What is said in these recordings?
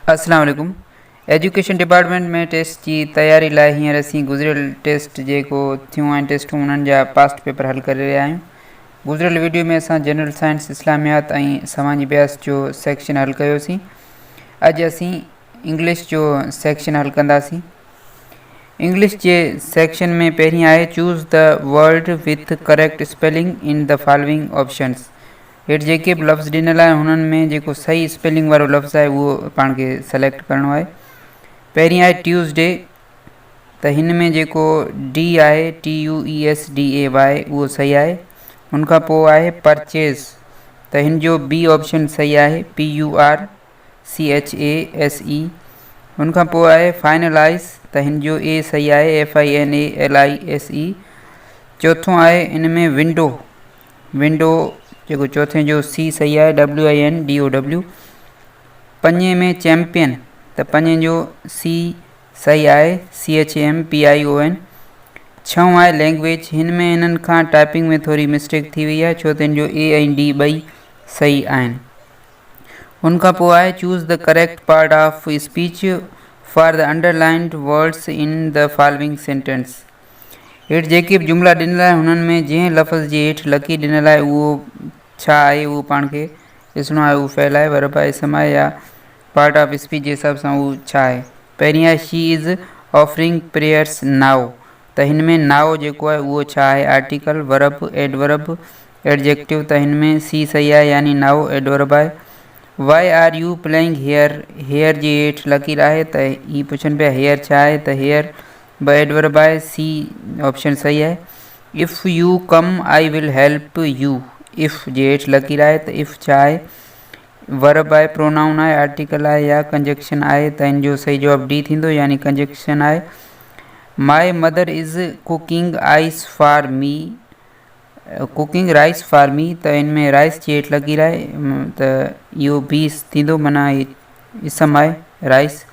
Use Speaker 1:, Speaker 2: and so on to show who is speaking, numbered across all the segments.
Speaker 1: अस्सलाम वालेकुम। Education department में टेस्ट की तैयारी लाइ हींअर असीं गुज़िरियल टेस्ट जेको थियूं आहिनि टेस्टूं उन्हनि जा पास्ट पेपर हल करे रहिया आहियूं। गुज़िरियल वीडियो में असां जनरल साइंस इस्लामियात ऐं समाजी अभ्यास जो सेक्शन हल कयोसीं। अॼु असीं इंग्लिश जो सेक्शन हल कंदासीं। इंग्लिश जे सेक्शन में पहिरीं आहे choose the word with correct spelling in the following options. हेठि जेके बि लफ़्ज़ ॾिनल आहिनि हुननि में जेको सही स्पेलिंग वारो लफ़्ज़ आहे उहो पाण खे सेलेक्ट करिणो आहे। पहिरीं आहे ट्यूज़डे, त हिन में जेको डी आहे TUESDAY उहो सही आहे। हुनखां पोइ आहे परचेज़, त हिन जो बी ऑप्शन सही आहे PURCHASE। हुनखां पोइ आहे फाइनलाइज़, त हिन जो ए सही आहे FINALISE। चोथों आहे इन में विंडो जेको चौथे जो सी सही आहे WINDOW। पंजे में चैम्पियन, त पंजे जो सी सही आहे CHAMPION। छहों आहे लैंग्वेज, हिन में हिननि खां टाइपिंग में थोरी मिस्टेक थी वई आहे छो त हिन जो A ऐं D ॿई सही आहिनि। हुनखां पोइ आहे choose the correct part of speech for the underlined words in the following sentence. हेठि जेके बि जुमिला ॾिनल आहे हुननि में जंहिं लफ़्ज़ जे हेठि लकी ॾिनल आहे उहो छा आहे उहो पाण खे ॾिसणो आहे। उहो फेल आहे, वर्ब आहे, सम आहे या पार्ट ऑफ स्पीच जे हिसाब सां उहो छा आहे। पहिरीं आहे she is offering prayers now, त हिन में नाउ जेको आहे उहो छा आहे आर्टिकल, वर्ब, एडवर्ब, एडजेक्टिव, त हिन में सी सही आहे यानी नाउ एडवर्ब आहे। Why are you playing here जे हेठि लकीर आहे त ही पुछनि पिया हेयर छा आहे, त हेयर ब एडवर्ब आहे, सी ऑप्शन सही आहे। If you come I will help you, if जे हेठि लकीर आहे त इफ़ छा आहे वर्ब आहे, प्रोनाउन आहे, आर्टिकल आहे या कंजक्शन आहे, त हिन जो सही जवाब डी थींदो यानी कंजक्शन आहे। My mother is cooking rice for me, त हिन में राइस जे हेठि लकीर आहे त इहो बी थींदो, माना इसम आहे rice.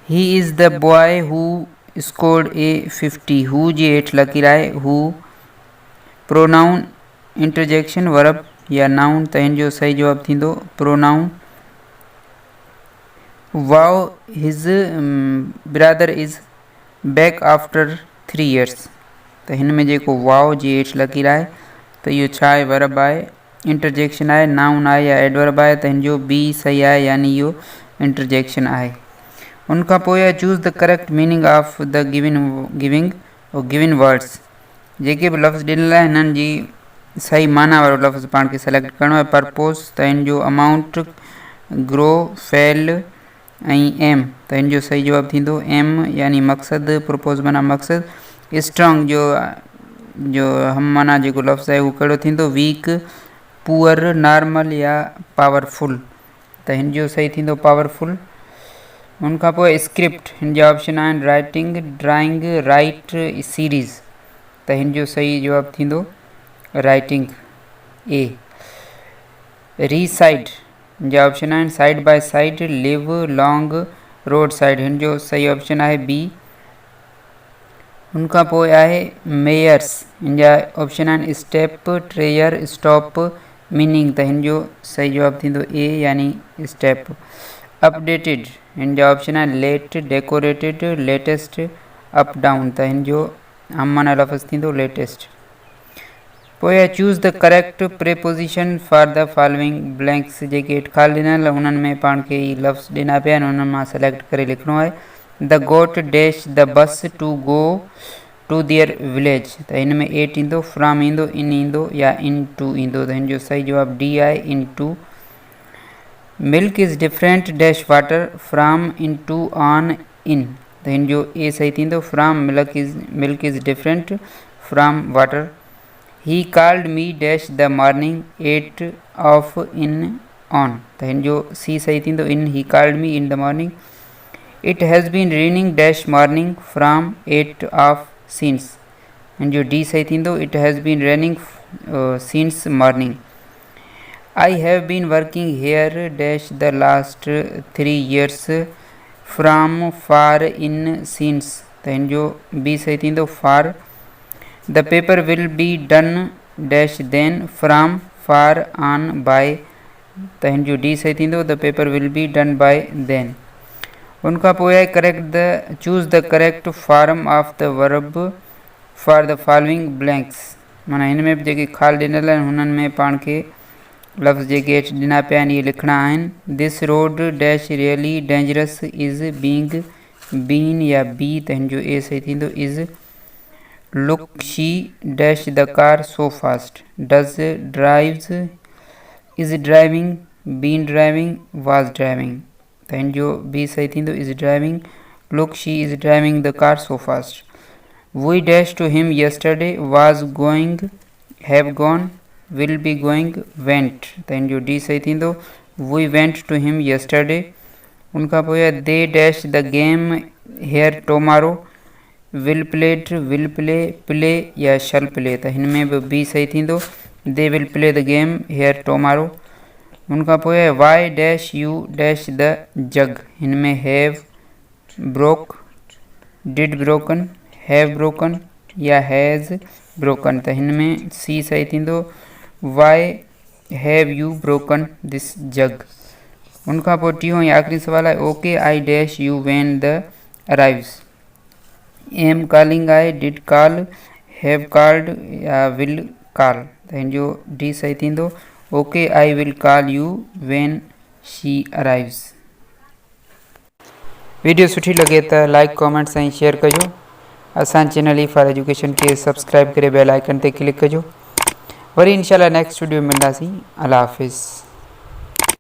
Speaker 1: He is the boy हू स्कोर्ड A50, हू जे हेठि लकीर आहे हू, प्रोनाउन, इंटरजेक्शन, वर्ब या नाउन, त हिन जो सही जवाब थींदो प्रोनाउन। वाओ हिज brother is back after 3 years, त हिन में जेको वाओ जे हेठि लकीर आहे त इहो छा आहे वर्ब आहे, इंटरजेक्शन आहे, नाउन आहे या एडवर्ब आहे, त हिन जो बी सही आहे यानी इहो इंटरजेक्शन आहे। उनखां पोइ आहे choose the correct meaning of the given words. जेके बि लफ़्ज़ ॾिनल आहे हिननि जी सही माना वारो लफ़्ज़ पाण खे सेलेक्ट करिणो आहे। पर्पोज़, त हिन जो अमाउंट, ग्रो, फेल ऐं एम, त हिन जो सही जवाब थींदो एम यानी मक़सदु, प्रपोज़ माना मक़सदु। स्ट्रॉन्ग जो हम माना जेको लफ़्ज़ आहे उहो कहिड़ो थींदो वीक, पुअर, नॉर्मल या पावरफुल, त हिन जो सही थींदो पावरफुल। उनखां पोइ स्क्रिप्ट, हिन जा ऑप्शन आहिनि राइटिंग, ड्राइंग, राइट, सीरीज़, त हिन जो सही जवाब थींदो राइटिंग ए। रीसाइड, हिन जा ऑप्शन आहिनि side by side, live, long, road side, हिन जो सही ऑप्शन आहे बी। उनखां पोइ आहे मेयर्स, हिन जा ऑप्शन आहिनि स्टेप, ट्रेयर, स्टॉप, मीनिंग, त हिन जो सही जवाब थींदो ए यानी स्टेप। अपडेटेड, हिन जा ऑप्शन आहिनि late, decorated, latest, up down, त हिन जो हम माना लफ़्ज़ थींदो लेटेस्ट। पोइ आहे choose the correct preposition for the following blanks. जेके हेठि ख़ाली ॾिनल हुननि में पाण खे ई लफ़्ज़ ॾिना पिया आहिनि हुननि मां सेलेक्ट करे लिखिणो आहे। The goat dash the bus to go to their village, त हिन में एट ईंदो, फ्रॉम ईंदो, इन ईंदो या इन टू ईंदो, त हिन जो सही जवाब डी आहे into. Milk is different dash water from into on in, त हिन जो ए सही थींदो from milk is different from water. He called me dash the morning 8 of in on, त हिन जो सी सही थींदो इन, ही called me in the morning. It has been raining dash morning from 8 of since, हिन जो डी सही थींदो it has been raining since morning. I have been working here dash the last 3 years from for in since, त हिन जो B सही थींदो फार। The paper will be done dash then from for on by त हिन जो D सही थींदो the paper will be done by देन। उनखां पोइ आहे choose the correct form of the verb for the following blanks. माना हिन में बि जेके खाल ॾिनल आहिनि हुननि में पाण खे लफ़्ज़ जेके हेठि ॾिना पिया आहिनि इहे लिखणा आहिनि। This road dash really dangerous is being been या बी त हिन जो ए सही थींदो is. Look she dash the car so fast does drives is driving been driving was driving त हिन जो बी सही थींदो is driving. Look she is driving the car so fast. We dash to him yesterday was going have gone will be going went त हिन जो D सही थींदो we went to him yesterday। उनखां पोइ आहे they dash the game here tomorrow will played will play या shall play त हिन में बि बी सही थींदो they will play the game here tomorrow। उनखां पोइ आहे why dash you dash the jug हिन में have broke did broken have broken या has broken त हिन में सी सही थींदो why have you broken this jug। उनखां पोइ टियों या आख़िरी सवाल आहे okay I dash U when the arrives। am calling आहे did call have called या will call त हिन जो डी सही थींदो okay I will call you when she arrives। Video सुठी लॻे त लाइक कॉमेंट्स ऐं शेयर कजो। असां चैनल ई फॉर एजुकेशन खे सब्सक्राइब करे बेल आइकन ते क्लिक कजो। वरी इंशाल्लाह नेक्स्ट वीडियो में मिलंदासीं। अल्लाह हाफ़िज़।